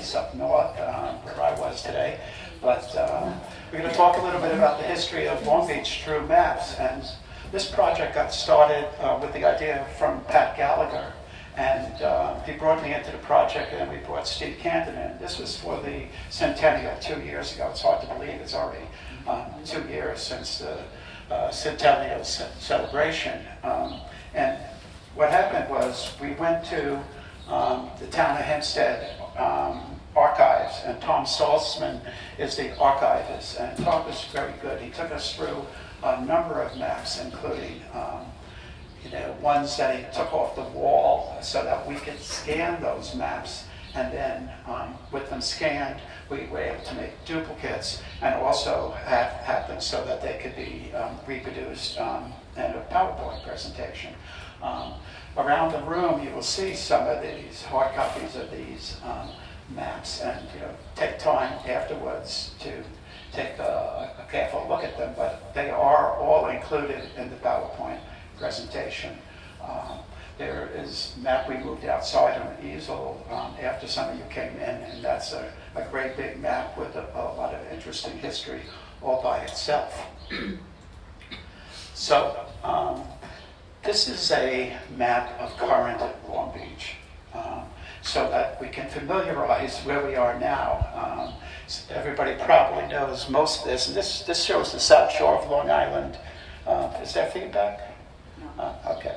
place up north where I was today. But we're going to talk a little bit about the history of Long Beach through maps. And this project got started with the idea from Pat Gallagher. And he brought me into the project, and then we brought Steve Canton in. This was for the centennial 2 years ago. It's hard to believe it's already 2 years since the centennial celebration. And what happened was we went to the town of Hempstead archives, and Tom Saltzman is the archivist, and Tom was very good. He took us through a number of maps, including ones that he took off the wall so that we could scan those maps, and then with them scanned, we were able to make duplicates and also have them so that they could be reproduced in a PowerPoint presentation. Around the room, you will see some of these hard copies of these maps, and take time afterwards to take a careful look at them, but they are all included in the PowerPoint presentation. There is a map we moved outside on an easel after some of you came in, and that's a great big map with a lot of interesting history all by itself. So this is a map of current Long Beach, so that we can familiarize where we are now. Everybody probably knows most of this, and this shows the South Shore of Long Island. Is there feedback? Okay.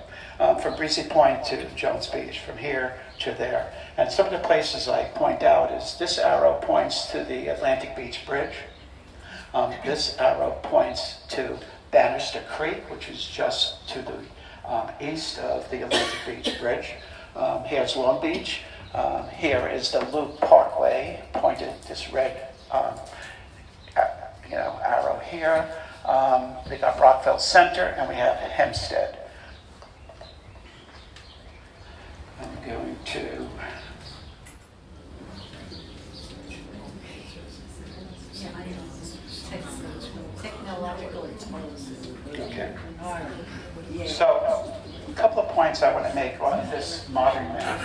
From Breezy Point to Jones Beach, from here to there. And some of the places I point out is this arrow points to the Atlantic Beach Bridge. This arrow points to Bannister Creek, which is just to the east of the Atlantic Beach Bridge. Here's Long Beach. Here is the Loop Parkway, pointed this red arrow here. We got Rockville Center, and we have Hempstead. I'm going to technological explosive. okay. So, a couple of points I want to make on this modern map.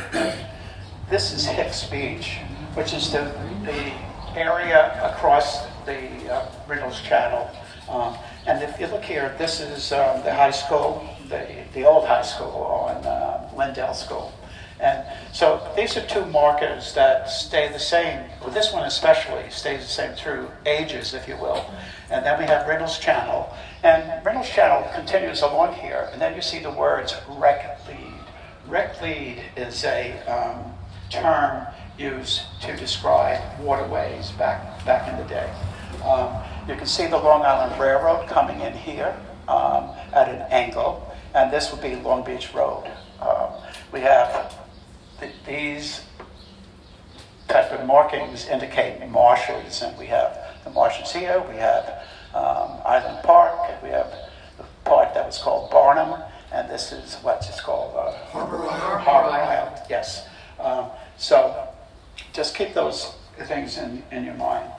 This is Hicks Beach, which is the area across the Reynolds Channel. And if you look here, this is the high school, the old high school on Lindell School. And so these are two markers that stay the same. Well, this one especially stays the same through ages, if you will. And then we have Reynolds Channel. And Reynolds Channel continues along here. And then you see the words rec lead. Rec lead is a term used to describe waterways back in the day. You can see the Long Island Railroad coming in here at an angle, and this would be Long Beach Road. We have these type of markings indicate marshes, and we have the marshes here. We have Island Park. We have the part that was called Barnum, and this is what's just called Harbor Island. Harbor Island, yes. So just keep those things in your mind.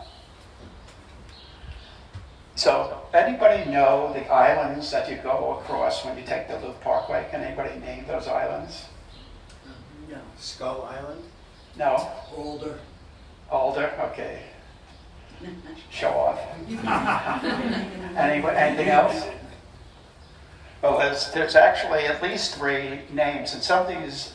So, anybody know the islands that you go across when you take the Loop Parkway? Can anybody name those islands? No. Skull Island. No? Older. Alder? Okay. Show off. Anything else? Well, there's actually at least 3 names, and some of these,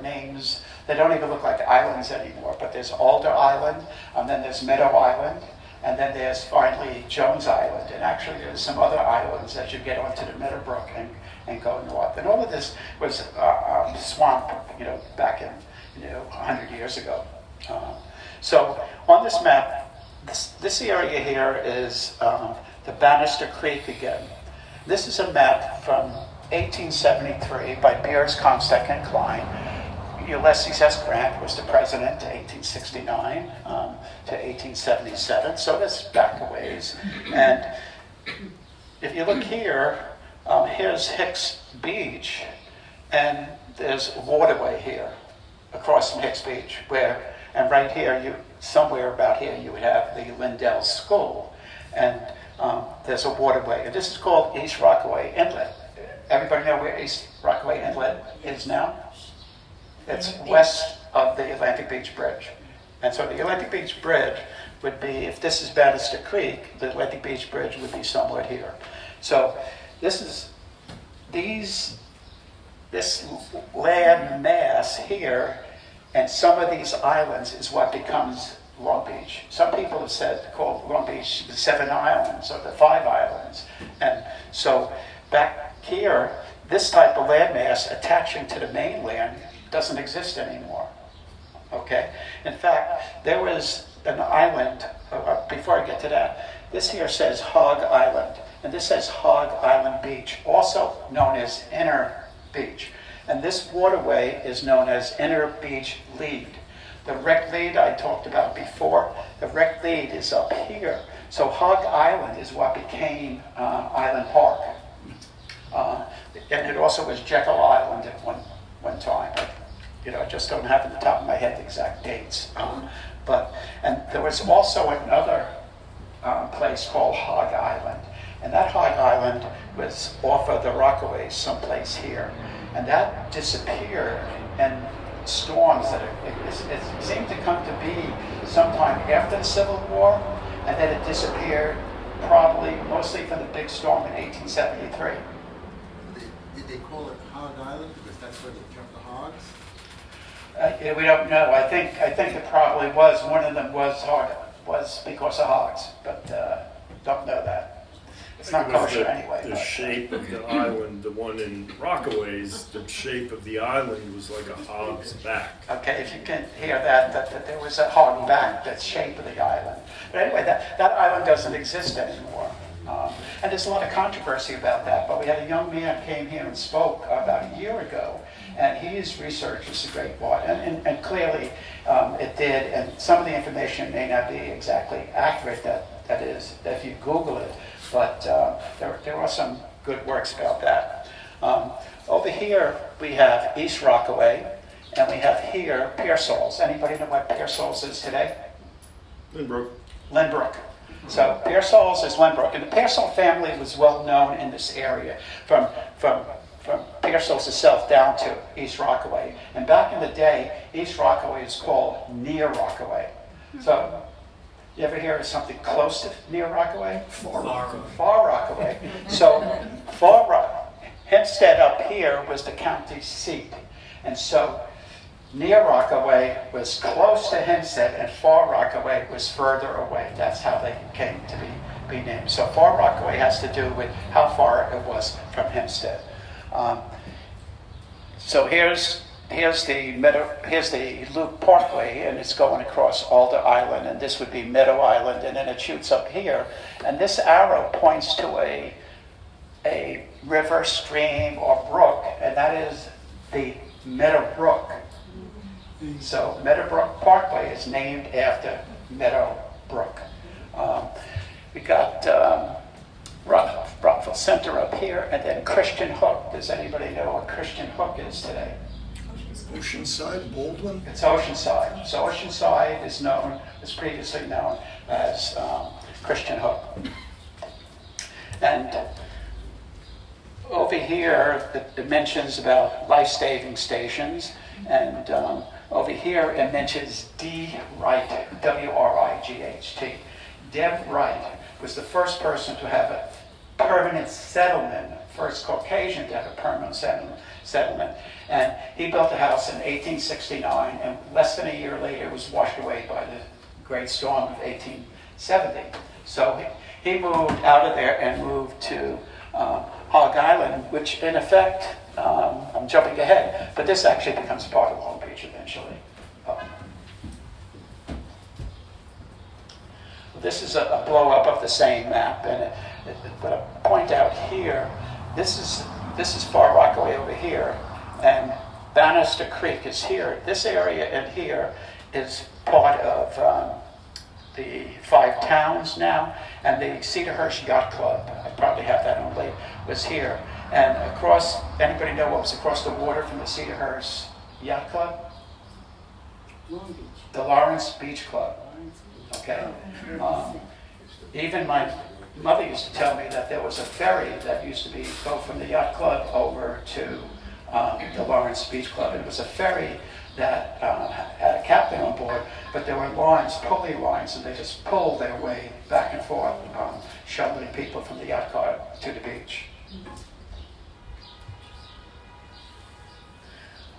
names, they don't even look like islands anymore, but there's Alder Island, and then there's Meadow Island, and then there's finally Jones Island, and actually there's some other islands as you get onto the Meadowbrook and go north. And all of this was swamp, back in, 100 years ago. So on this map, this area here is the Bannister Creek again. This is a map from 1873 by Beers, Comstock, and Klein. Ulysses S. Grant was the president, 1869 to 1877, so that's back a ways. And if you look here, here's Hicks Beach, and there's a waterway here across from Hicks Beach, and right here, somewhere about here, you would have the Lindell School, and there's a waterway, and this is called East Rockaway Inlet. Everybody know where East Rockaway Inlet is now? It's west of the Atlantic Beach Bridge. And so the Atlantic Beach Bridge would be, if this is Bannister Creek, the Atlantic Beach Bridge would be somewhat here. So this land mass here and some of these islands is what becomes Long Beach. Some people have said, called Long Beach the 7 islands or the 5 islands. And so back here, this type of landmass attaching to the mainland doesn't exist anymore. Okay? In fact, there was an island, before I get to that, this here says Hog Island, and this says Hog Island Beach, also known as Inner Beach. And this waterway is known as Inner Beach Lead. The wreck lead I talked about before, the wreck lead is up here. So Hog Island is what became Island Park. And it also was Jekyll Island at one time. I just don't have in the top of my head the exact dates. And there was also another place called Hog Island. And that Hog Island was off of the Rockaways, someplace here. And that disappeared in storms that it seemed to come to be sometime after the Civil War, and then it disappeared probably mostly from the big storm in 1873. Did they call it Hog Island because that's where they kept the hogs? Yeah, we don't know. I think it probably was. One of them was because of hogs, but don't know that. It's not kosher anyway. The shape of the island, the one in Rockaways, the shape of the island was like a hog's back. Okay, if you can hear that there was a hog back, that shape of the island. But anyway, that island doesn't exist anymore. And there's a lot of controversy about that, but we had a young man came here and spoke about a year ago, and his research is a great one, and clearly it did, and some of the information may not be exactly accurate, that is, if you Google it, but there are some good works about that. Over here, we have East Rockaway, and we have here Pearsall's. Anybody know what Pearsall's is today? Lynbrook. Lynbrook. So Pearsall's is Lynbrook, and the Pearsall family was well known in this area, from Pearsall's itself down to East Rockaway. And back in the day, East Rockaway is called Near Rockaway. So you ever hear of something close to Near Rockaway? Far Rockaway. So Hempstead up here was the county seat, and so Near Rockaway was close to Hempstead, and Far Rockaway was further away. That's how they came to be named. So Far Rockaway has to do with how far it was from Hempstead. So here's the Loop Parkway, and it's going across Alder Island, and this would be Meadow Island, and then it shoots up here, and this arrow points to a river, stream, or brook, and that is the Meadowbrook. So Meadowbrook Parkway is named after Meadowbrook. We got Rockville Center up here, and then Christian Hook. Does anybody know what Christian Hook is today? Oceanside, Baldwin? It's Oceanside. So Oceanside is previously known as Christian Hook. And over here, it mentions about life-saving stations, and over here it mentions D. Wright, W-R-I-G-H-T. Deb Wright was the first person to have a permanent settlement, first Caucasian to have a permanent settlement. And he built a house in 1869, and less than a year later it was washed away by the Great Storm of 1870. So he moved out of there and moved to Hog Island, which in effect, I'm jumping ahead, but this actually becomes part of Long Beach eventually. This is a blow-up of the same map, and but I point out here, this is Far Rockaway over here, and Bannister Creek is here. This area in here is part of the 5 towns now, and the Cedarhurst Yacht Club, I probably have that on late, was here. And across, anybody know what was across the water from the Cedarhurst Yacht Club? Long Beach. The Lawrence Beach Club. Okay. Even my mother used to tell me that there was a ferry that used to go from the yacht club over to the Lawrence Beach Club. And it was a ferry that had a captain on board, but there were lines, pulley lines, and they just pulled their way back and forth, shuttling people from the yacht club to the beach.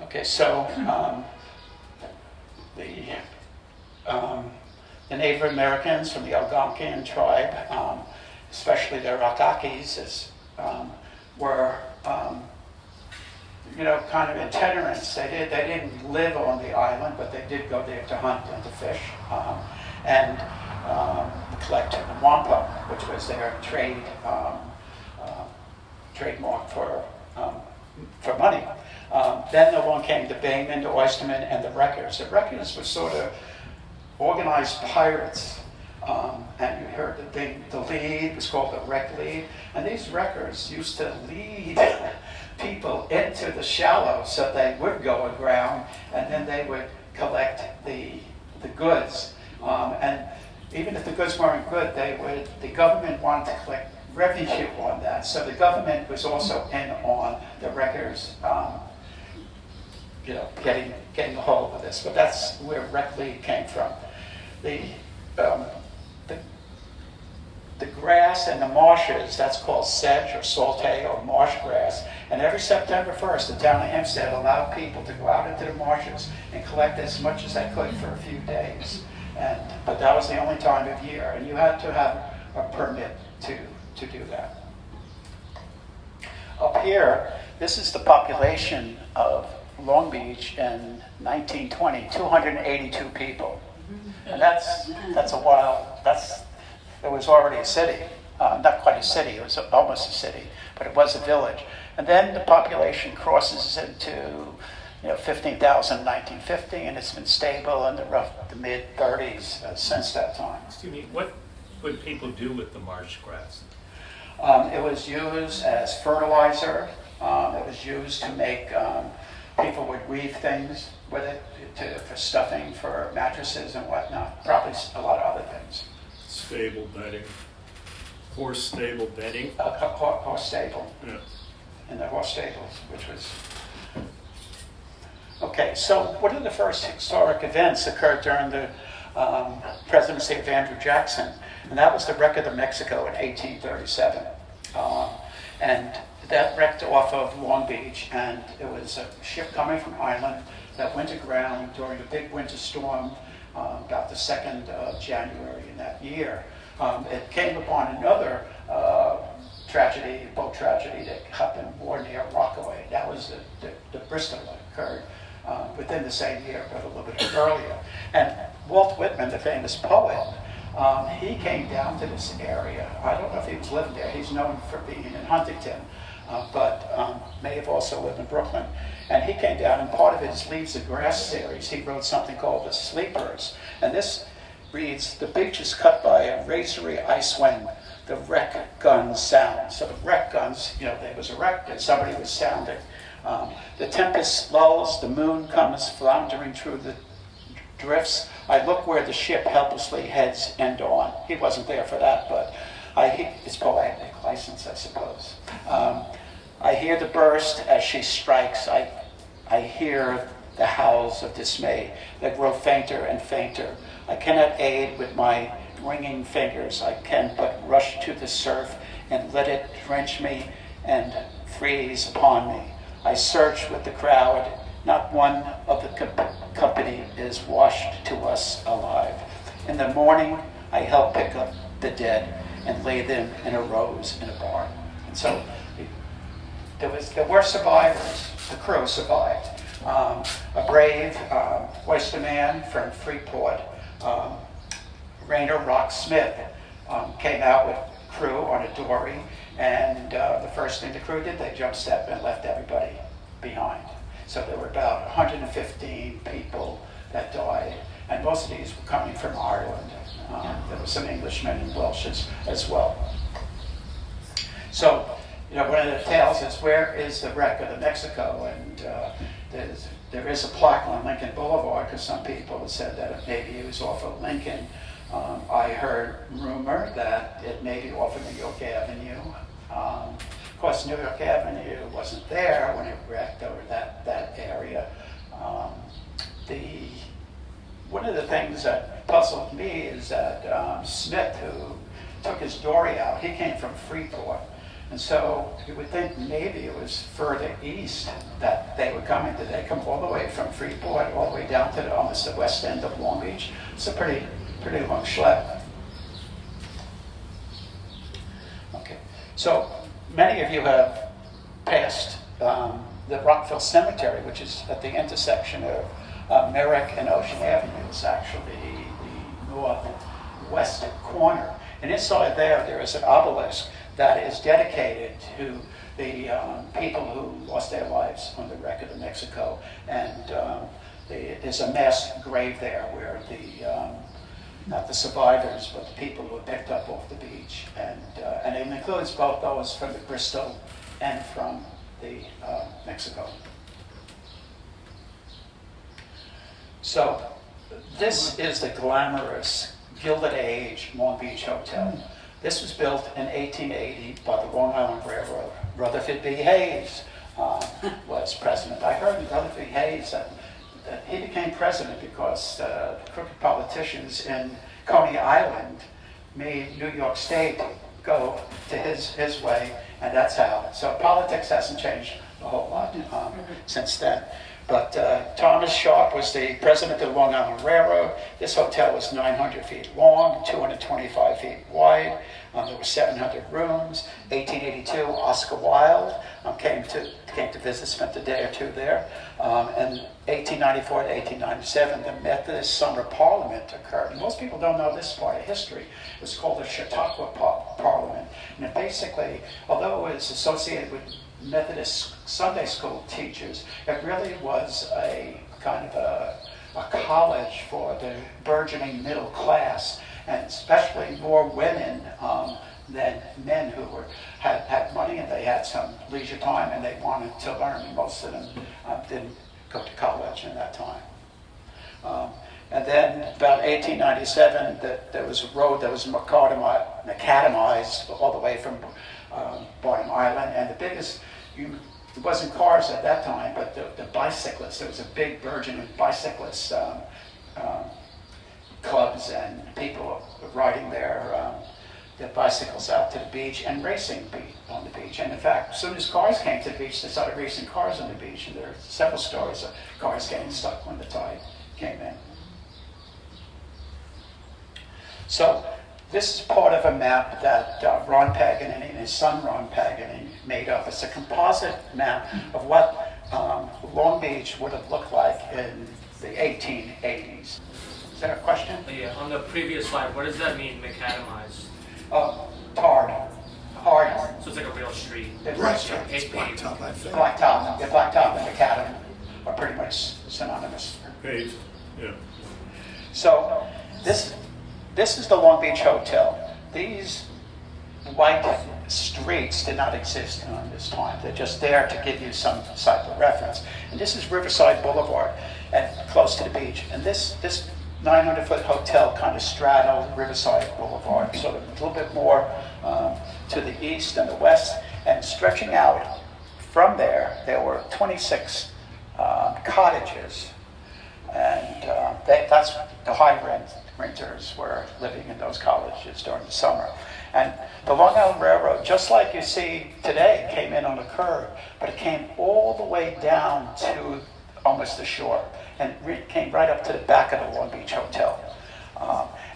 Okay, so the Native Americans from the Algonquian tribe, especially the Rakakis, were kind of itinerants. They didn't live on the island, but they did go there to hunt and to fish and collect wampum, which was their trademark for money. Then along came the Baymen, the Oystermen, and the Wreckers. The Wreckers were sort of organized pirates. And you heard the lead was called the wreck lead. And these wreckers used to lead people into the shallows so they would go aground, and then they would collect the goods. And even if the goods weren't good, the government wanted to collect revenue on that. So the government was also in on the wreckers, getting a hold of this. But that's where wreck lead came from. The grass and the marshes, that's called sedge or saute or marsh grass. And every September 1st, the town of Hempstead allowed people to go out into the marshes and collect as much as they could for a few days. But that was the only time of year, and you had to have a permit to do that. Up here, this is the population of Long Beach in 1920, 282 people. And that's a while, it was already a city, not quite a city, it was almost a city, but it was a village. And then the population crosses into 15,000 in 1950, and it's been stable in the mid-30s since that time. Excuse me, what would people do with the marsh grass? It was used as fertilizer. It was used to make, people would weave things with it for stuffing, for mattresses and whatnot. Probably a lot of other things. Stable bedding, horse stable bedding. Horse stable. Yeah. In the horse stables, which was... Okay, so one of the first historic events occurred during the presidency of Andrew Jackson, and that was the wreck of the Mexico in 1837. And that wrecked off of Long Beach, and it was a ship coming from Ireland that went aground during a big winter storm about the 2nd of January in that year. It came upon another boat tragedy that happened more near Rockaway. That was the Bristol that occurred within the same year, but a little bit earlier. And Walt Whitman, the famous poet, he came down to this area. I don't know if he was living there. He's known for being in Huntington, but may have also lived in Brooklyn. And he came down, and part of his Leaves of Grass series, he wrote something called The Sleepers. And this reads, "The beach is cut by a razory ice wind, the wreck guns sound." So the wreck guns, there was a wreck and somebody was sounding. The tempest lulls, the moon comes floundering through the drifts. I look where the ship helplessly heads end on. He wasn't there for that, but it's poetic license, I suppose. I hear the burst as she strikes. I hear the howls of dismay that grow fainter and fainter. I cannot aid with my ringing fingers. I can but rush to the surf and let it drench me and freeze upon me. I search with the crowd. Not one of the company is washed to us alive. In the morning, I help pick up the dead and lay them in a rows in a barn. And so there were survivors. The crew survived. A brave oysterman from Freeport, Rainer Rock Smith, came out with crew on a dory, and the first thing the crew did, they jump stepped and left everybody behind. So there were about 115 people that died, and most of these were coming from Ireland. There were some Englishmen and Welshes as well. So, one of the tales is, where is the wreck of the Mexico? And there is a plaque on Lincoln Boulevard, because some people have said that maybe it was off of Lincoln. I heard rumor that it may be off of New York Avenue. Of course, New York Avenue wasn't there when it wrecked over that area. one of the things that puzzled me is that Smith, who took his dory out, he came from Freeport. And so you would think maybe it was further east that they were coming. Did they come all the way from Freeport, all the way down to almost the west end of Long Beach? It's a pretty long schlep. Okay, so many of you have passed the Rockville Cemetery, which is at the intersection of Merrick and Ocean Avenue. It's actually the northwest corner. And inside there is an obelisk that is dedicated to the people who lost their lives on the wreck of the Mexico. And there's a mass grave there where not the survivors, but the people who were picked up off the beach. And it includes both those from the Bristol and from the Mexico. So this is the glamorous Gilded Age Long Beach Hotel. This was built in 1880 by the Long Island Railroad. Rutherford B. Hayes was president. I heard in Rutherford Hayes that he became president because the crooked politicians in Coney Island made New York State go to his way, and that's how. So politics hasn't changed a whole lot since then. But Thomas Sharp was the president of the Long Island Railroad. This hotel was 900 feet long, 225 feet wide. There were 700 rooms. 1882, Oscar Wilde came to visit, spent a day or two there. And 1894 to 1897, the Methodist Summer Parliament occurred. And most people don't know this part of history. It was called the Chautauqua Parliament. And it basically, although it was associated with Methodist Sunday school teachers, it really was a kind of a college for the burgeoning middle class, and especially more women than men who had money and they had some leisure time and they wanted to learn. Most of them didn't go to college in that time. And then about 1897, there was a road that was macadamized all the way from Bottom Island, and the biggest, it wasn't cars at that time, but the bicyclists. There was a big burgeoning bicyclist clubs and people riding their bicycles out to the beach and racing on the beach. And in fact, as soon as cars came to the beach, they started racing cars on the beach. And there are several stories of cars getting stuck when the tide came in. So this is part of a map that Ron Paganini and his son Ron Paganini made up. It's a composite map of what Long Beach would have looked like in the 1880s. Is there a question? Yeah, on the previous slide, what does that mean, macadamized? Hard. So it's like a real street. It's Right, right. it's blacktop, I think. Blacktop. Yeah, blacktop and macadam are pretty much synonymous. Paved, yeah. So this is the Long Beach Hotel. These white streets did not exist during this time. They're just there to give you some type of reference. And this is Riverside Boulevard, and close to the beach. And this 900-foot hotel kind of straddled Riverside Boulevard, sort of a little bit more to the east and the west. And stretching out from there were 26 cottages. And that's the high renters were living in those cottages during the summer. And the Long Island Railroad, just like you see today, came in on a curve, but it came all the way down to almost the shore, and came right up to the back of the Long Beach Hotel.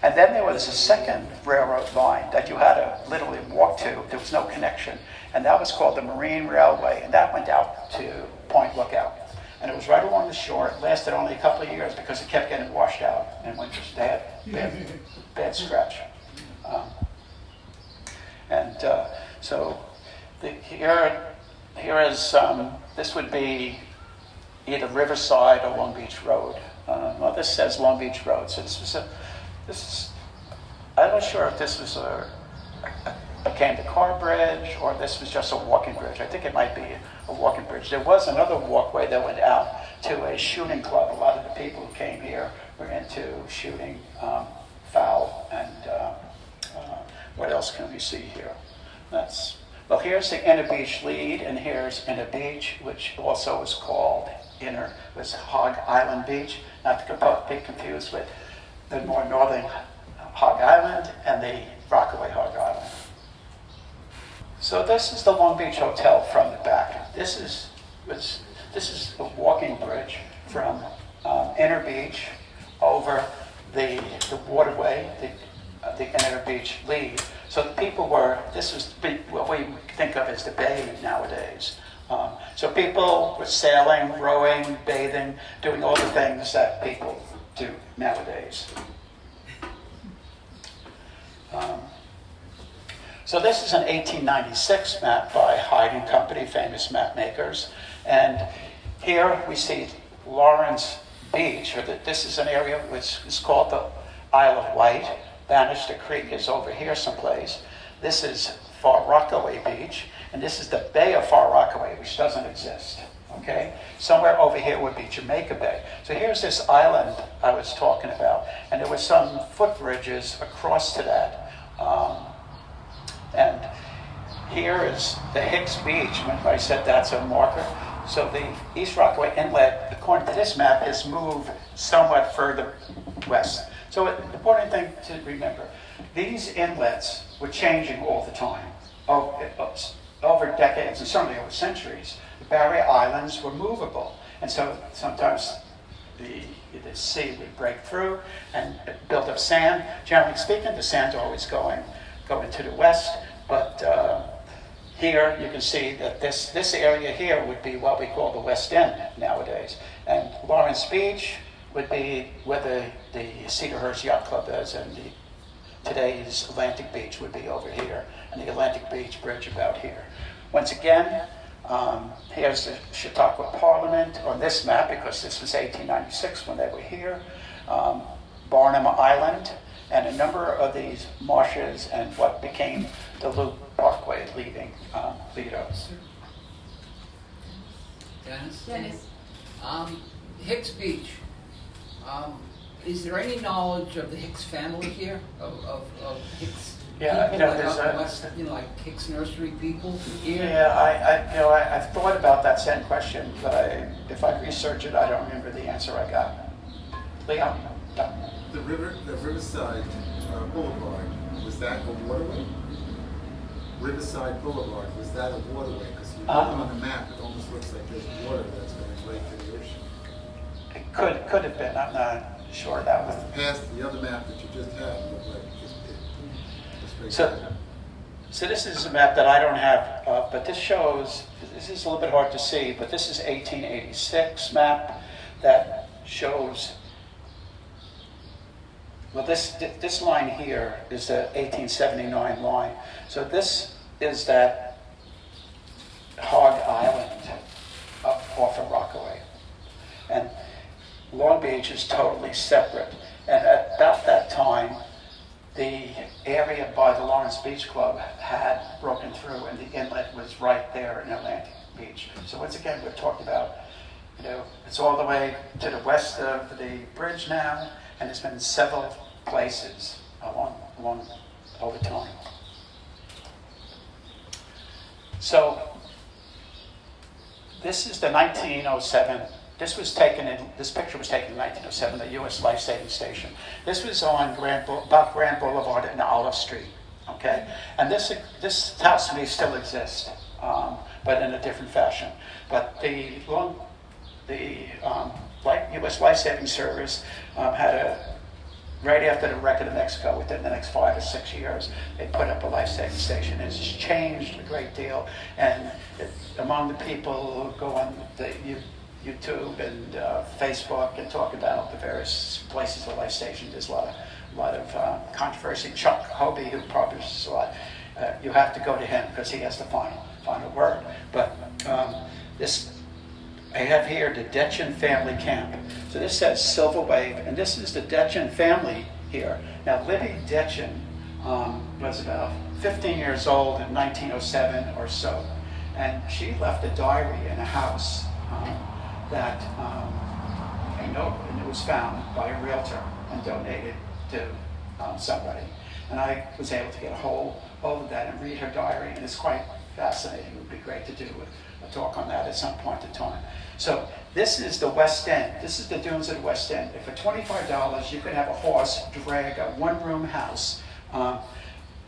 And then there was a second railroad line that you had to literally walk to. There was no connection, and that was called the Marine Railway, and that went out to Point Lookout. And it was right along the shore. It lasted only a couple of years because it kept getting washed out in winters. They had bad scratch. So here is, this would be either Riverside or Long Beach Road. Well, this says Long Beach Road. So I'm not sure if this was a car bridge or this was just a walking bridge. I think it might be a walking bridge. There was another walkway that went out to a shooting club. A lot of the people who came here were into shooting fowl. And what else can we see here? Well, here's the Inner Beach lead, and here's Inner Beach, which also was called was Hog Island Beach, not to be confused with the more northern Hog Island and the Rockaway Hog Island. So this is the Long Beach Hotel from the back. This is the walking bridge from Inner Beach over the waterway, the Inner Beach lead. So the people this was what we think of as the bay nowadays. So people were sailing, rowing, bathing, doing all the things that people do nowadays. So this is an 1896 map by Hyde and Company, famous map makers. And here we see Lawrence Beach, this is an area which is called the Isle of Wight. Bannister Creek is over here someplace. This is Far Rockaway Beach, and this is the Bay of Far Rockaway, which doesn't exist. Okay? Somewhere over here would be Jamaica Bay. So here's this island I was talking about, and there were some footbridges across to that. And here is the Hicks Beach. Remember I said that's a marker? So the East Rockaway Inlet, according to this map, is moved somewhat further west. So the important thing to remember, these inlets were changing all the time. Over decades, and certainly over centuries, the barrier islands were movable. And so sometimes the sea would break through and build up sand. Generally speaking, the sand's always going to the west, but here you can see that this area here would be what we call the West End nowadays. And Lawrence Beach would be where the Cedarhurst Yacht Club is, and today's Atlantic Beach would be over here, and the Atlantic Beach Bridge about here. Once again, here's the Chautauqua Parliament on this map, because this was 1896 when they were here. Barnum Island, and a number of these marshes and what became the Loop Parkway leading Lido. Dennis? Hicks Beach. Is there any knowledge of the Hicks family here? Of Hicks? Yeah, people there's out west, like Hicks Nursery people here? Yeah, I've thought about that same question, but if I research it, I don't remember the answer I got. Leo? No. The Riverside Boulevard, was that a waterway? Riverside Boulevard, was that a waterway? Because you look on the map, it almost looks like there's water that's going right to the ocean. It could have been. I'm not sure that was. Past the other map that you just had, looked like it. So this is a map that I don't have, but this is a little bit hard to see, but this is 1886 map that shows, well, this line here is the 1879 line. So this is that Hog Island up off of Rockaway. And Long Beach is totally separate. And at about that time, the area by the Lawrence Beach Club had broken through, and the inlet was right there in Atlantic Beach. So once again, we've talked about, it's all the way to the west of the bridge now, and it's been in several places along over time. So this is the 1907. This picture was taken in 1907, the U.S. Life Saving Station. This was on about Grand Boulevard and Olive Street, okay? And this house may still exist, but in a different fashion. But the U.S. Life Saving Service had right after the wreck of the Mexico, within the next 5 or 6 years, they put up a life-saving station. It's changed a great deal, and among the people who go on the YouTube and Facebook and talk about the various places where life stations, there's a lot of controversy. Chuck Hobie, who publishes a lot, you have to go to him because he has the final word. But I have here the Detchen Family Camp. So this says Silver Wave, and this is the Detchen family here. Now, Libby Detchen was about 15 years old in 1907 or so, and she left a diary in a house that and it was found by a realtor and donated to somebody. And I was able to get a hold of that and read her diary, and it's quite fascinating. It would be great to do a talk on that at some point in time. So this is the West End. This is the dunes of the West End. And for $25, you could have a horse drag a one-room house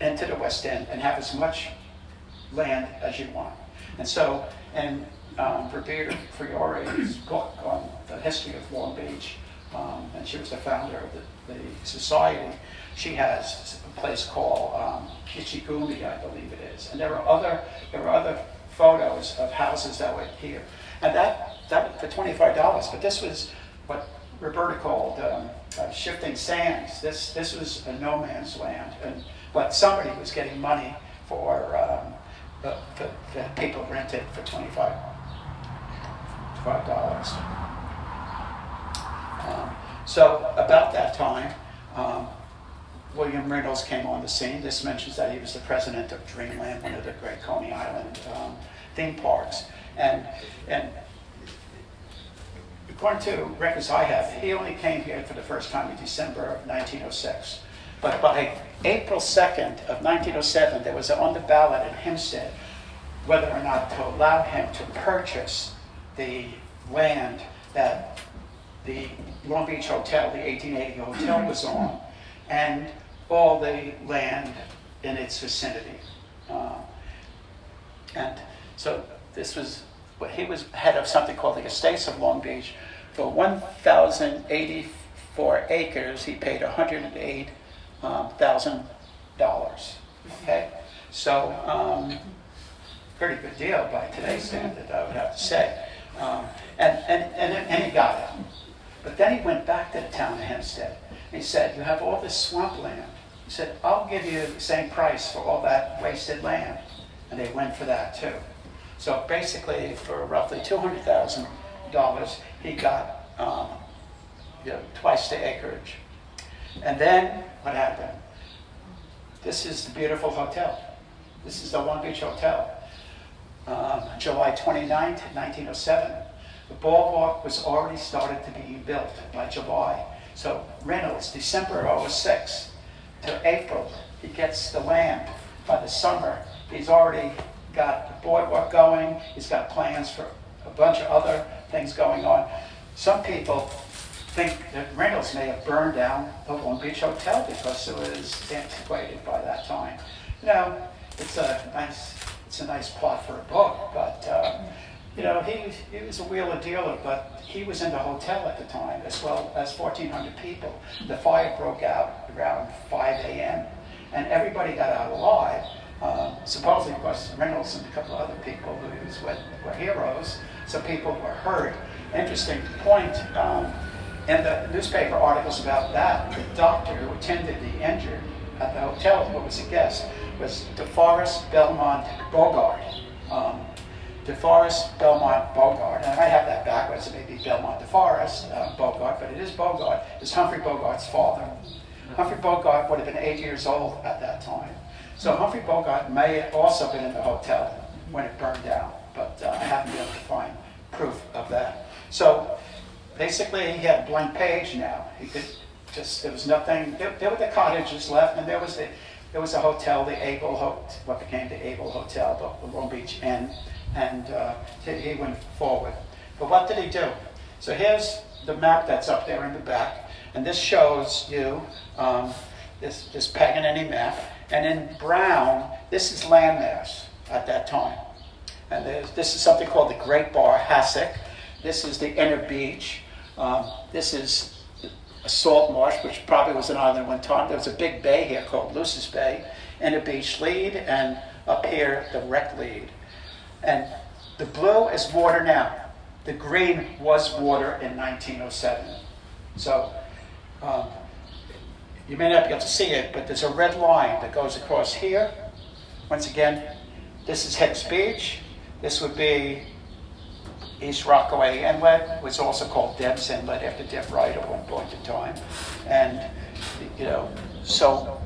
into the West End and have as much land as you want. And so, and Roberta Fiore has book on the history of Long Beach, and she was the founder of the society. She has a place called Kichigumi, I believe it is. And there were other photos of houses that were here. And that for $25, but this was what Roberta called shifting sands. This was a no man's land, but somebody was getting money for the people rented for $25. So about that time, William Reynolds came on the scene. This mentions that he was the president of Dreamland, one of the great Coney Island theme parks. And according to records I have, he only came here for the first time in December of 1906. But by April 2nd of 1907, there was on the ballot in Hempstead whether or not to allow him to purchase the land that the Long Beach Hotel, the 1880 hotel, was on, and all the land in its vicinity. And so this was, he was head of something called the Estates of Long Beach. For 1,084 acres, he paid $108,000. Okay, so pretty good deal by today's standard, I would have to say. And he got it. But then he went back to the town of Hempstead. He said, "You have all this swampland." He said, "I'll give you the same price for all that wasted land." And they went for that too. So basically, for roughly $200,000, he got twice the acreage. And then what happened? This is the beautiful hotel. This is the Long Beach Hotel. July 29th, 1907. The boardwalk was already started to be built by July. So Reynolds, December of 06 to April, he gets the land. By the summer, he's already got the boardwalk going. He's got plans for a bunch of other things going on. Some people think that Reynolds may have burned down the Long Beach Hotel because it was antiquated by that time. You know, it's a nice plot for a book, but he was a wheeler dealer, but he was in the hotel at the time, as well as 1,400 people. The fire broke out around 5 a.m., and everybody got out alive, supposedly because Reynolds and a couple of other people who were heroes, so people were hurt. Interesting point, in the newspaper articles about that, the doctor who attended the injured at the hotel, who was a guest, was DeForest Belmont Bogart. DeForest Belmont Bogart, and I have that backwards, it may be Belmont DeForest Bogart, but it is Bogart, is Humphrey Bogart's father. Humphrey Bogart would have been 8 years old at that time. So Humphrey Bogart may have also been in the hotel when it burned down, but I haven't been able to find proof of that. So basically he had a blank page now. He could just, there was nothing, there were the cottages left, and there was a hotel, the Able Hotel, what became the Able Hotel, the Long Beach Inn, and he went forward. But what did he do? So here's the map that's up there in the back, and this shows you this Paganini map, and in brown, this is landmass at that time. And this is something called the Great Bar Hassock. This is the inner beach. This is a salt marsh, which probably was an island at one time. There was a big bay here called Lucis Bay, and a beach lead, and up here, the wreck lead. And the blue is water now. The green was water in 1907. So you may not be able to see it, but there's a red line that goes across here. Once again, this is Hicks Beach. This would be East Rockaway Inlet, was also called Deb's Inlet after Deb Wright at one point in time. And, so,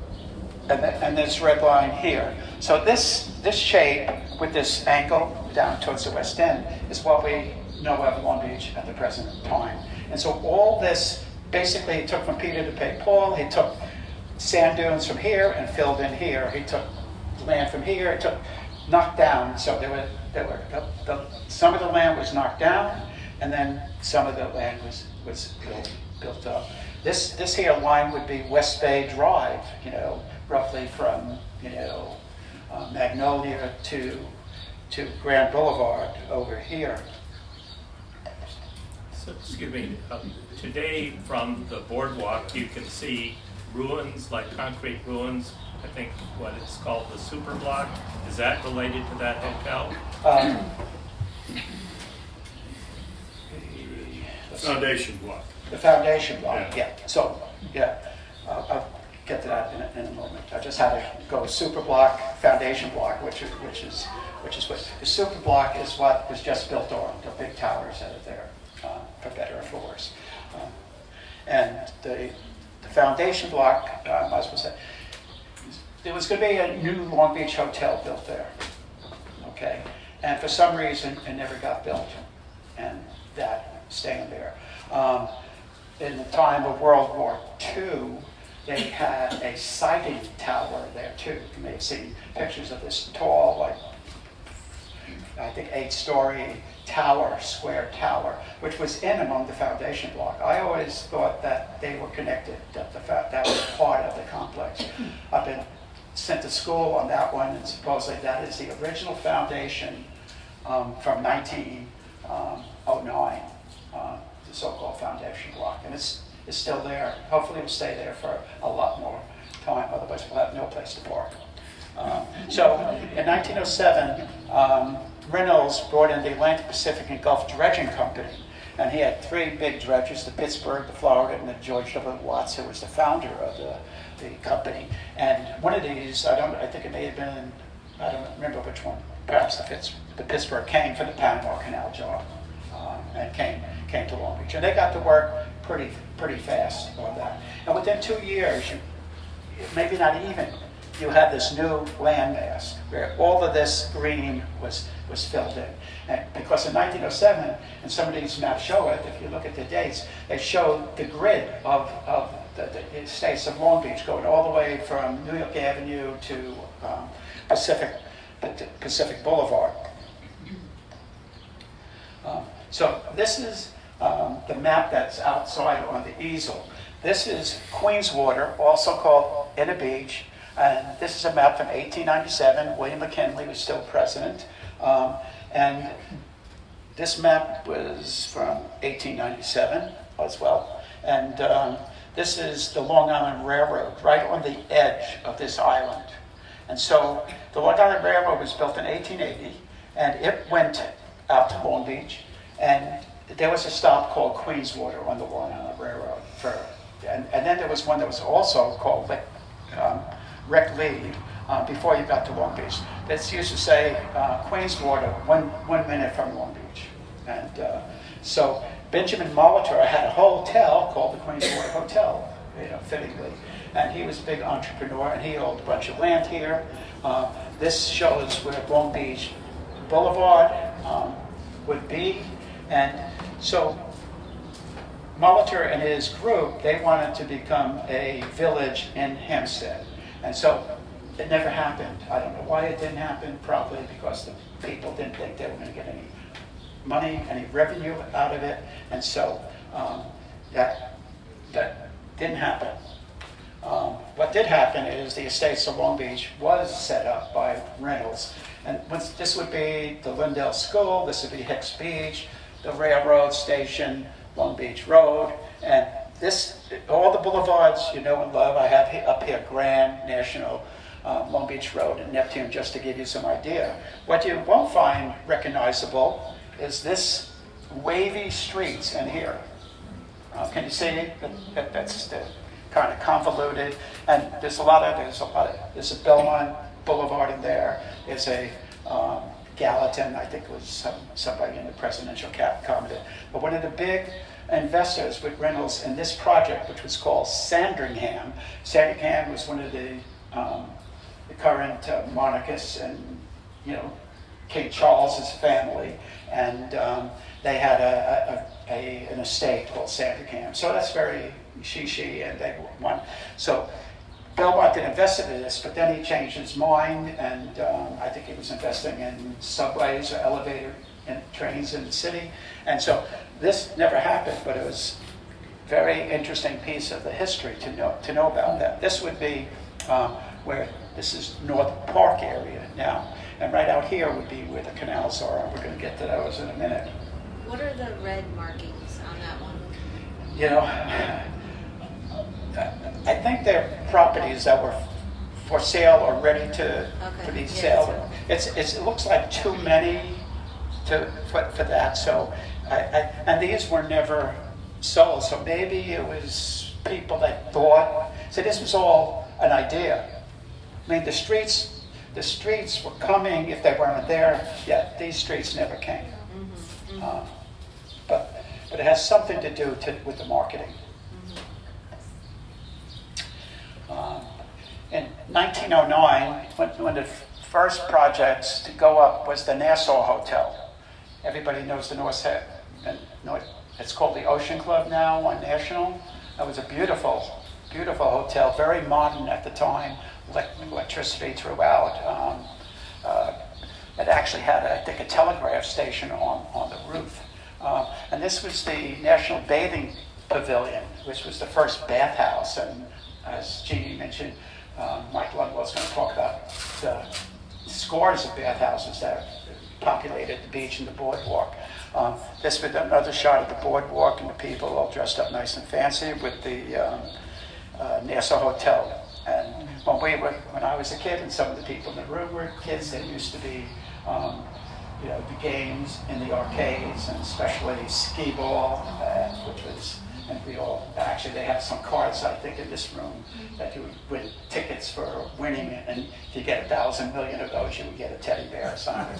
and this red line here. So this shape with this angle down towards the West End is what we know of Long Beach at the present time. And so all this, basically he took from Peter to pay Paul. He took sand dunes from here and filled in here. He took land from here. He took knocked down, so some of the land was knocked down, and then some of the land was built up. This here line would be West Bay Drive, roughly from, Magnolia to Grand Boulevard over here. So, excuse me, today from the boardwalk, you can see ruins, like concrete ruins. I think what it's called the super block. Is that related to that hotel? Foundation block. The foundation block, Yeah. yeah. So, yeah, I'll get to that in a moment. I just had to go super block, foundation block, which is what the super block is. What was just built on the big towers that are there, for better or for worse. And the foundation block, I was going to say, there was going to be a new Long Beach hotel built there. Okay, and for some reason it never got built, and that staying there. In the time of World War II, they had a sighting tower there too. You may have seen pictures of this tall, like, I think 8-story tower, square tower, which was in among the foundation block. I always thought that they were connected, that was part of the complex. I've been sent to school on that one, and supposedly that is the original foundation from 1909. The so-called foundation block, and it's still there. Hopefully it'll stay there for a lot more time, otherwise we'll have no place to park. So in 1907, Reynolds brought in the Atlantic Pacific and Gulf Dredging Company, and he had 3 big dredgers, the Pittsburgh, the Florida, and the George W. Watts, who was the founder of the company. And one of these, I think it may have been, I don't remember which one, perhaps the Pittsburgh came for the Panama Canal job, and came to Long Beach. And they got to work pretty fast on that. And within 2 years, maybe not even, you had this new landmass where all of this green was filled in. And because in 1907, and some of these maps show it, if you look at the dates, they show the grid of the estates of Long Beach going all the way from New York Avenue to Pacific Boulevard. So this is the map that's outside on the easel. This is Queenswater, also called Inner Beach, and this is a map from 1897. William McKinley was still president, and this map was from 1897 as well. And this is the Long Island Railroad, right on the edge of this island. And so the Long Island Railroad was built in 1880, and it went out to Long Beach, and there was a stop called Queenswater on the Long Island Railroad. And then there was one that was also called Wreck Lead before you got to Long Beach. That's used to say Queenswater, one minute from Long Beach. And so Benjamin Molitor had a hotel called the Queenswater Hotel, fittingly. And he was a big entrepreneur, and he owned a bunch of land here. This shows where Long Beach Boulevard would be. And so Molitor and his group, they wanted to become a village in Hempstead. And so it never happened. I don't know why it didn't happen, probably because the people didn't think they were going to get any money, any revenue out of it. And so that didn't happen. What did happen is the Estates of Long Beach was set up by Reynolds. And this would be the Lindell School, this would be Hicks Beach, the railroad station, Long Beach Road, and all the boulevards you know and love. I have up here Grand, National, Long Beach Road, and Neptune, just to give you some idea. What you won't find recognizable is this wavy streets in here. Can you see that's the kind of convoluted, and there's a Belmont Boulevard in there. There's a Gallatin, I think was somebody in the presidential cabinet. But one of the big investors with Reynolds in this project, which was called Sandringham. Sandringham was one of the current monarchists and, King Charles's family, and they had an estate called Sandringham. So that's very she, and they won. So Bill wanted to invest in this, but then he changed his mind, and I think he was investing in subways or elevator and trains in the city. And so this never happened, but it was a very interesting piece of the history to know about that. This would be where this is North Park area now, and right out here would be where the canals are, and we're going to get to those in a minute. What are the red markings on that one? You know, I think they're properties that were for sale or ready to be yeah, sold. It looks like too many for that. So, and these were never sold. So maybe it was people that thought. So this was all an idea. I mean, the streets were coming if they weren't there. Yeah, these streets never came. But it has something to do with the marketing. In 1909, when the first projects to go up was the Nassau Hotel. Everybody knows the it's called the Ocean Club now on National. That was a beautiful, beautiful hotel, very modern at the time, electricity throughout. It actually had, I think, a telegraph station on the roof. And this was the National Bathing Pavilion, which was the first bathhouse. And as Jeannie mentioned, Mike Ludwell's going to talk about the scores of bathhouses that populated the beach and the boardwalk. This was another shot of the boardwalk and the people all dressed up nice and fancy with the Nassau Hotel. And when I was a kid, and some of the people in the room were kids, there used to be the games in the arcades, and especially skee ball, which was. And actually they have some cards, I think, in this room that you would win tickets for winning it. And if you get 1,000 million of those, you would get a teddy bear or something.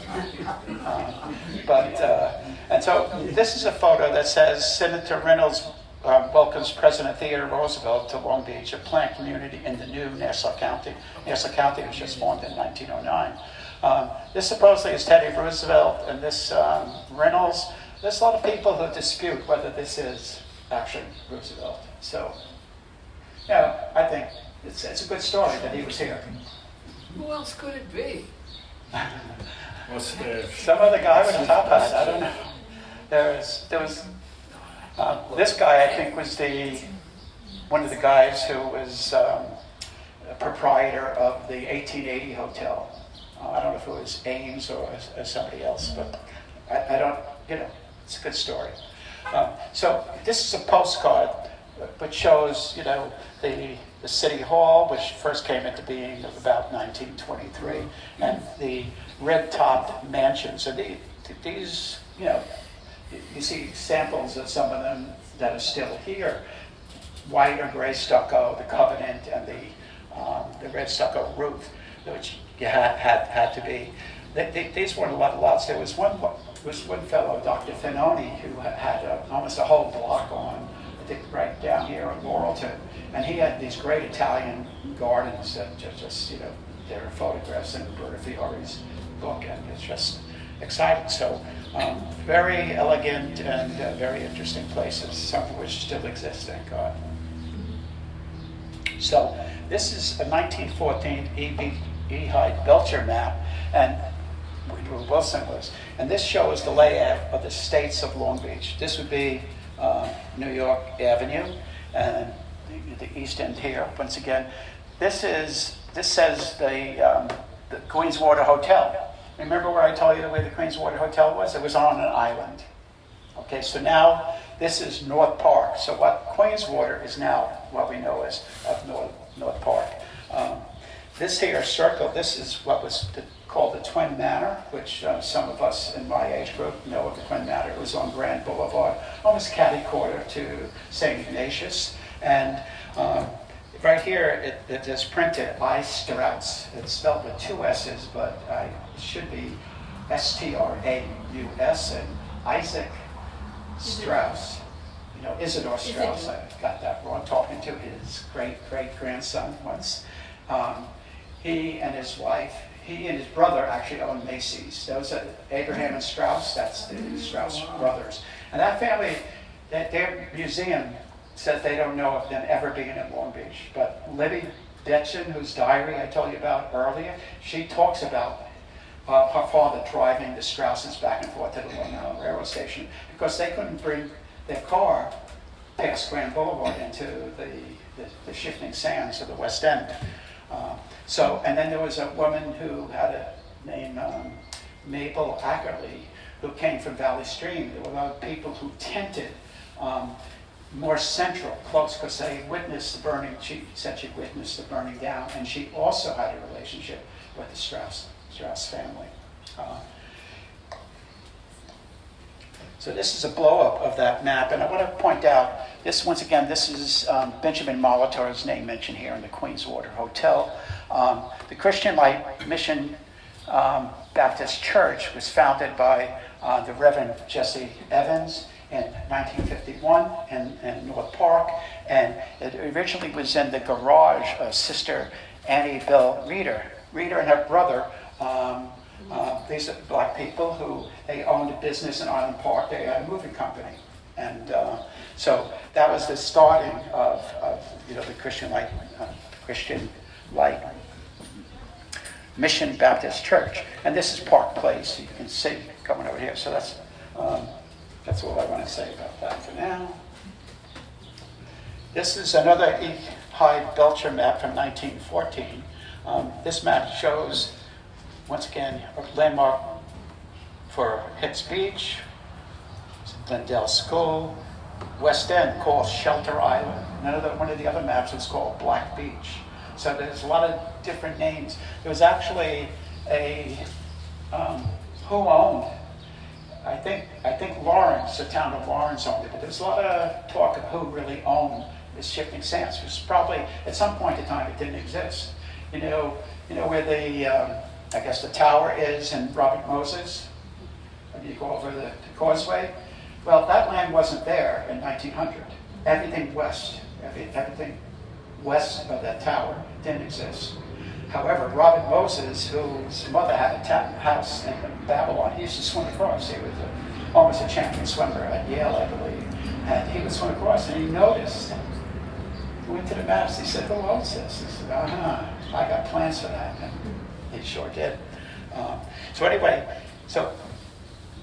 And so this is a photo that says Senator Reynolds welcomes President Theodore Roosevelt to Long Beach, a planned community in the new Nassau County. Nassau County was just formed in 1909. This supposedly is Teddy Roosevelt, and this Reynolds. There's a lot of people who dispute whether this is actually Roosevelt. So, yeah, I think it's a good story that he was here. Who else could it be? Mustache. Some other guy with a top hat, I don't know. There was this guy, I think, was one of the guys who was a proprietor of the 1880 Hotel. I don't know if it was Ames or somebody else, but I don't, it's a good story. So this is a postcard which shows, the City Hall, which first came into being about 1923, and the red-topped mansions. And these, you see samples of some of them that are still here. White or gray stucco, the Covenant, and the red stucco roof, which you had to be. These weren't a lot of lots. There was one fellow, Dr. Finoni, who had almost a whole block on, I think, right down here in Laurelton. And he had these great Italian gardens that just there are photographs in Roberta Fiore's book, and it's just exciting. So very elegant and very interesting places, some of which still exist, thank God. So this is a 1914 E. Hyde Belcher map, and Woodrow Wilson was. And this shows the layout of the states of Long Beach. This would be New York Avenue, and the east end here. Once again, this says the Queenswater Hotel. Remember where I told you the way the Queenswater Hotel was? It was on an island. Okay, so now this is North Park. So what Queenswater is now what we know as of North Park. This here circle, this is what was called the Twin Manor, which some of us in my age group know of the Twin Manor. It was on Grand Boulevard, almost catty-corner to St. Ignatius. And right here, it is printed I. Strauss. It's spelled with two S's, but it should be S-T-R-A-U-S, and Isaac Strauss. Isidore Strauss, I got that wrong, talking to his great-great-grandson once. He and his wife, he and his brother actually owned Macy's. Those are Abraham and Strauss, that's the Strauss brothers. And that family, their museum says they don't know of them ever being in Long Beach. But Libby Betchen, whose diary I told you about earlier, she talks about her father driving the Strausses back and forth to the Long Island Railroad Station because they couldn't bring their car past Grand Boulevard into the shifting sands of the West End. And then there was a woman who had a name, Mabel Ackerley, who came from Valley Stream. There were a lot of people who tented more central, close, because they witnessed the burning. She said she witnessed the burning down, and she also had a relationship with the Strauss family. So this is a blow-up of that map, and I want to point out, this, once again, this is Benjamin Molitor's name mentioned here in the Queenswater Hotel. The Christian Light Mission Baptist Church was founded by the Reverend Jesse Evans in 1951 in North Park, and it originally was in the garage of Sister Annie Bell Reeder. Reeder and her brother, these are black people who they owned a business in Island Park. They had a moving company, and so that was the starting of the Christian Light Mission Baptist Church. And this is Park Place. You can see coming over here. So that's all I want to say about that for now. This is another E. Hyde Belcher map from 1914. This map shows, once again, a landmark for Hicks Beach, Glendale School, West End called Shelter Island. One of the other maps is called Black Beach. So there's a lot of different names. There was actually who owned, I think Lawrence, the town of Lawrence owned it, but there's a lot of talk of who really owned this shifting sands. It was probably, at some point in time, it didn't exist. You know where I guess the tower is in Robert Moses, when you go over the causeway? Well, that land wasn't there in 1900. Everything west of that tower didn't exist. However, Robert Moses, whose mother had a house in Babylon, he used to swim across. He was almost a champion swimmer at Yale, I believe. And he would swim across, and he noticed, he went to the maps, he said, "Who owns this?" He said, I got plans for that. And he sure did. So anyway,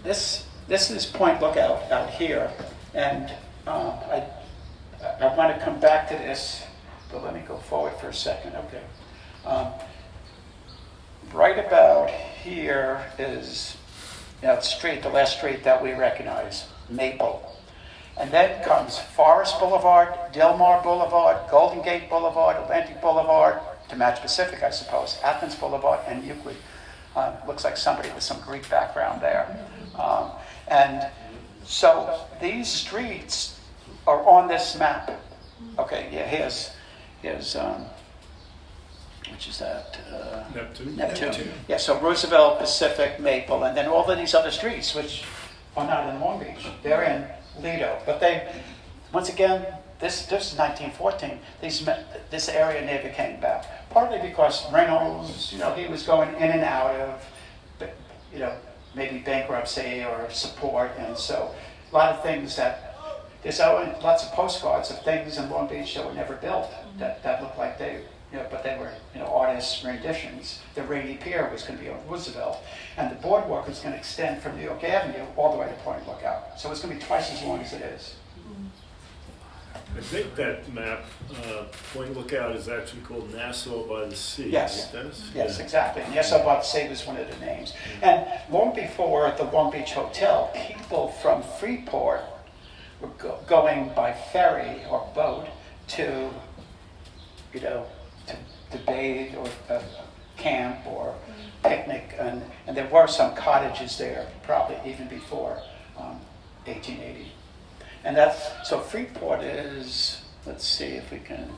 this is Point Lookout out here. And I want to come back to this, but let me go forward for a second. Okay. Right about here is the street, the last street that we recognize, Maple. And then comes Forest Boulevard, Delmar Boulevard, Golden Gate Boulevard, Atlantic Boulevard, to match Pacific, I suppose, Athens Boulevard, and Euclid. Looks like somebody with some Greek background there. And so these streets are on this map. Okay, yeah, here's which is that? Neptune. Yeah, so Roosevelt, Pacific, Maple, and then all of these other streets, which are not in Long Beach. They're in Lido. But once again, this is 1914. This area never came back. Partly because Reynolds, he was going in and out of, maybe bankruptcy or support. And so a lot of things there's lots of postcards of things in Long Beach that were never built that looked like but they were, artists' renditions. The Rainy Pier was going to be on Roosevelt, and the boardwalk was going to extend from New York Avenue all the way to Point Lookout. So it's going to be twice as long as it is. I think that map, Point Lookout, is actually called Nassau by the Sea. Yes. Right, Dennis? Yes, Yeah. exactly. And Nassau by the Sea was one of the names. And long before the Long Beach Hotel, people from Freeport were going by ferry or boat to, to bathe or camp or picnic, and there were some cottages there, probably even before 1880. And so Freeport is, let's see if we can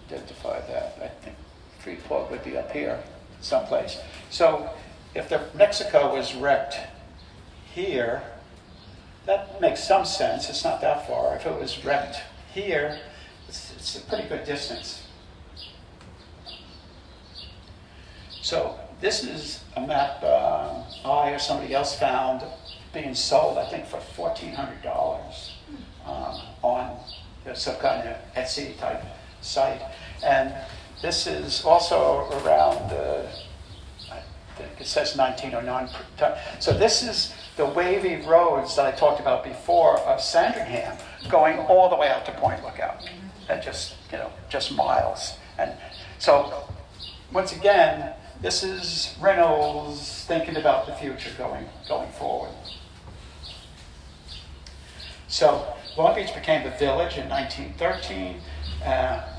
identify that. I think Freeport would be up here someplace. So if the Mexico was wrecked here, that makes some sense. It's not that far. If it was wrecked here, it's a pretty good distance. So this is a map I or somebody else found being sold, I think, for $1,400 on some kind of Etsy type site. And This is also around, I think it says 1909. So this is the wavy roads that I talked about before of Sandringham, going all the way out to Point Lookout, and just miles. And so, once again, this is Reynolds thinking about the future going forward. So Long Beach became the village in 1913.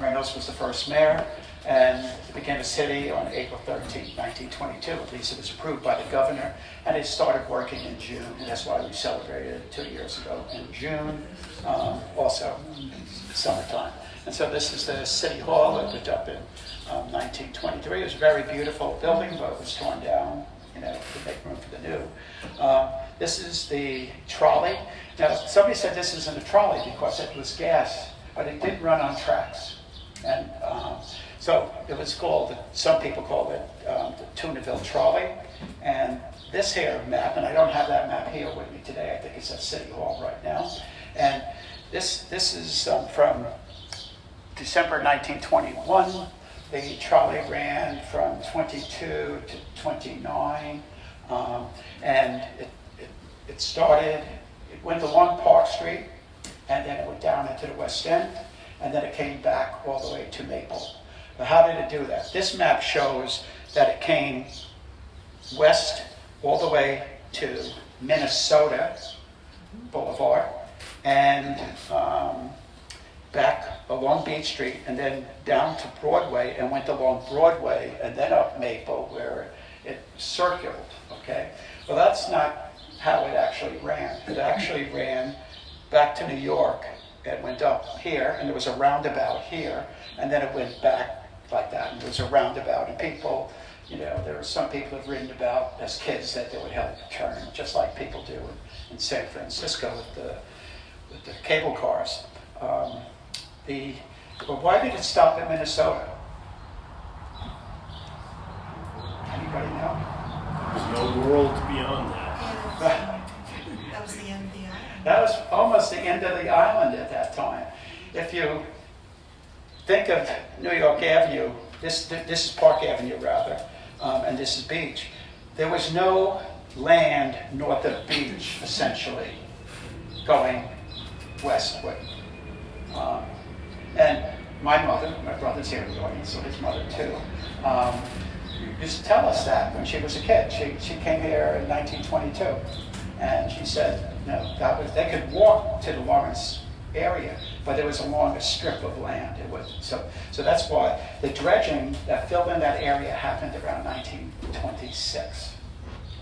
Reynolds was the first mayor, and it became a city on April 13, 1922. At least it was approved by the governor, and it started working in June, and that's why we celebrated it 2 years ago in June, also summertime. And so this is the City Hall. It was up in 1923. It was a very beautiful building, but it was torn down, to make room for the new. This is the trolley. Now, somebody said this isn't a trolley because it was gas, but it did run on tracks. And so it was called, some people called it the Tunaville Trolley. And this here map, and I don't have that map here with me today, I think it's at City Hall right now. And this is from December 1921. The trolley ran from 22 to 29, and it started, it went along Park Street, and then it went down into the West End, and then it came back all the way to Maple. But how did it do that? This map shows that it came west all the way to Minnesota Boulevard, and back along Beach Street, and then down to Broadway, and went along Broadway, and then up Maple, where it circled, okay? Well, that's not how it actually ran. It actually ran back to New York. It went up here, and there was a roundabout here, and then it went back like that, and there was a roundabout, and people, there were some people who've written about as kids that they would help turn, just like people do in San Francisco with the cable cars. But why did it stop in Minnesota? Anybody know? There's no world beyond that. That was the end of the island. That was almost the end of the island at that time. If you think of New York Avenue, this is Park Avenue rather, and this is Beach. There was no land north of Beach, essentially, going westward. And my brother's here in the audience, so his mother too, used to tell us that when she was a kid. She came here in 1922, and she said, they could walk to the Lawrence area, but there was along a strip of land. So that's why the dredging that filled in that area happened around 1926.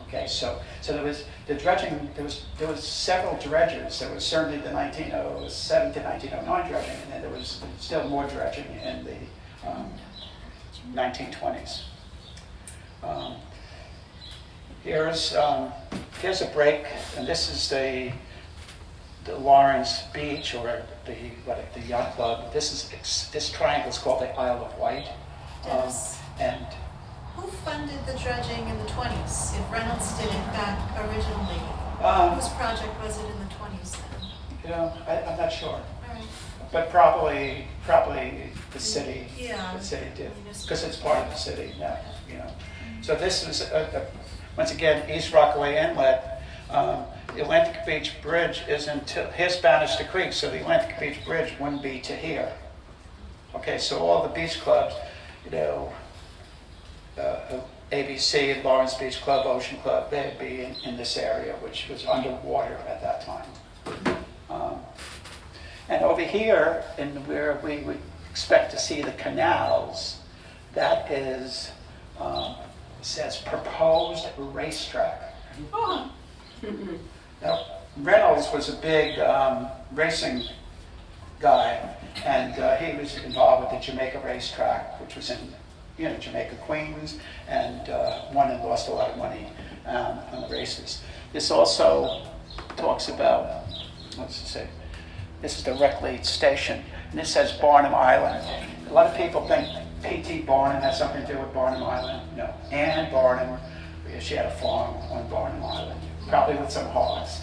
Okay, so there was the dredging. There was several dredges. There was certainly the 1907 to 1909 dredging, and then there was still more dredging in the 1920s. Here's a break, and this is the Lawrence Beach, or the yacht club. This triangle is called the Isle of Wight, Dennis, and. who funded the dredging in the 20s? If Reynolds did it back originally, whose project was it in the 20s then? I'm not sure, All right. but probably the city. Yeah. The city did, Municipal. because it's part of the city now. So this is once again East Rockaway Inlet. The Atlantic Beach Bridge isn't here's Bannister Creek, so the Atlantic Beach Bridge wouldn't be to here. Okay, so all the beach clubs, ABC, Lawrence Beach Club, Ocean Club, they'd be in this area, which was underwater at that time. And over here, where we would expect to see the canals, that is, says proposed racetrack. Now, Reynolds was a big racing guy, and he was involved with the Jamaica racetrack, which was in Jamaica, Queens, and won and lost a lot of money on the races. This also talks about, this is the Reclete Station, and this says Barnum Island. A lot of people think P.T. Barnum has something to do with Barnum Island. No, Anne Barnum, she had a farm on Barnum Island, probably with some hogs.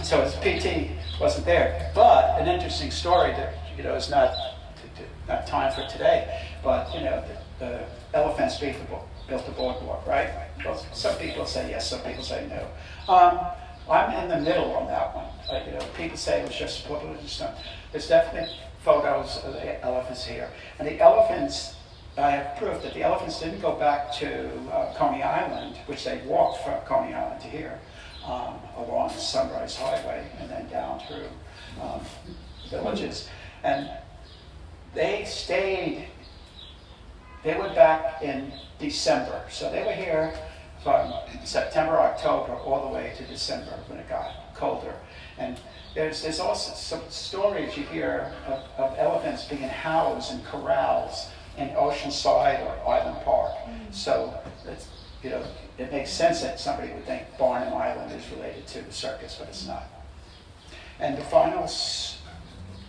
So P.T. wasn't there. But an interesting story that, is not not time for today, but, you know, the elephants built the boardwalk, right? Well, some people say yes, some people say no. I'm in the middle on that one. You know, people say it was just publicity. There's definitely photos of the elephants here. And the elephants, I have proof that the elephants didn't go back to Coney Island, which they walked from Coney Island to here, along Sunrise Highway and then down through villages. And they were back in December. So they were here from September, October, all the way to December when it got colder. And there's also some stories you hear of elephants being housed in corrals in Oceanside or Island Park. So it's, you know, it makes sense that somebody would think Barnum Island is related to the circus, but it's not. And the finals,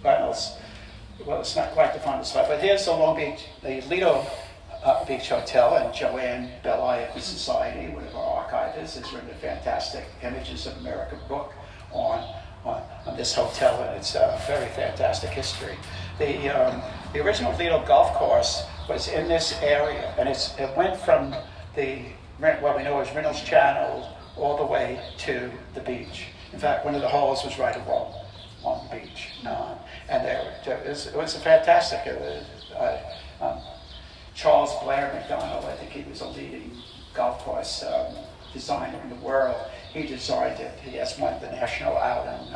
well, it's not quite the final slide, but here's the Long Beach, the Lido Beach Hotel, and Joanne Belli of the Society, one of our archivists, has written a fantastic Images of America book on this hotel, and it's a very fantastic history. The original Lido golf course was in this area, and it went from what we know as Reynolds Channel all the way to the beach. In fact, one of the holes was right along on the beach. And it was a fantastic. Charles Blair McDonald, I think he was a leading golf course designer in the world. He designed it. He has won the national outing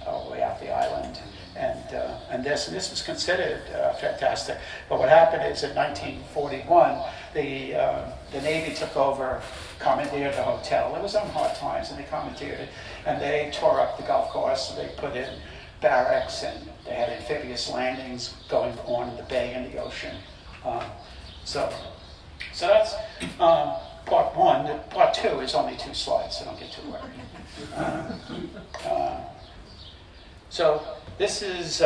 all the way out the island. And this was considered fantastic. But what happened is in 1941, the Navy took over, commandeered the hotel. It was on hard times, and they commandeered it. And they tore up the golf course, and they put in barracks, and they had amphibious landings going on in the bay and the ocean. So that's part one. Part two is only 2 slides, so don't get too worried. So this is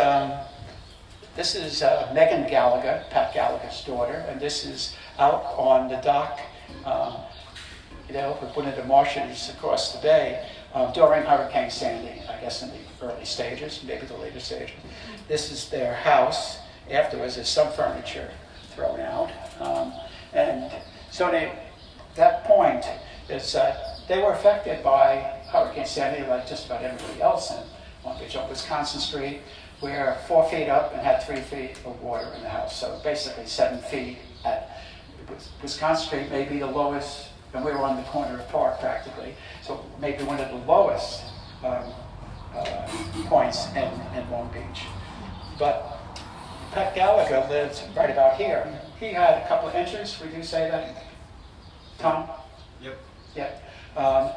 Megan Gallagher, Pat Gallagher's daughter, and this is out on the dock, with one of the marshes across the bay during Hurricane Sandy, I guess in the early stages, maybe the later stages. This is their house. Afterwards, there's some furniture thrown out. And so that point is they were affected by Hurricane Sandy like just about everybody else in Long Beach. On Wisconsin Street, we're 4 feet up and had 3 feet of water in the house. So basically 7 feet at Wisconsin Street, maybe the lowest, and we were on the corner of Park practically, so maybe one of the lowest points in Long Beach. But Pat Gallagher lived right about here. He had a couple of injuries. Would you say that, Tom? Yep. Yeah.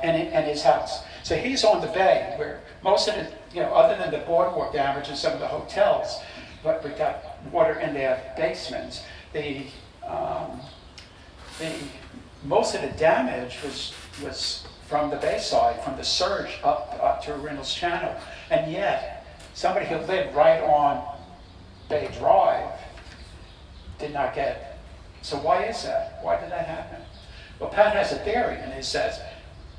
And his house. So he's on the bay where most of the, other than the boardwalk damage and some of the hotels, but we got water in their basements. Most of the damage was from the bayside, from the surge up to Reynolds Channel, and yet somebody who lived right on Bay Drive did not get. So why is that? Why did that happen? Well, Pat has a theory, and he says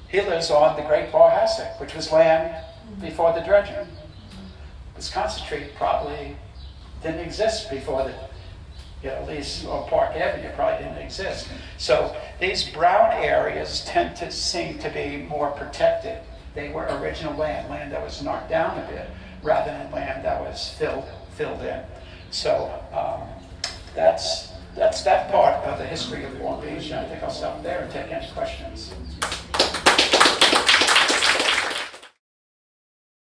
he lives on the Great Barhasset, which was land before the dredging. Wisconsin Street probably didn't exist before at least on Park Avenue probably didn't exist. So these brown areas tend to seem to be more protected. They were original land that was knocked down a bit, rather than land that was filled in. So that's that part of the history of Long Beach, and I think I'll stop there and take any questions.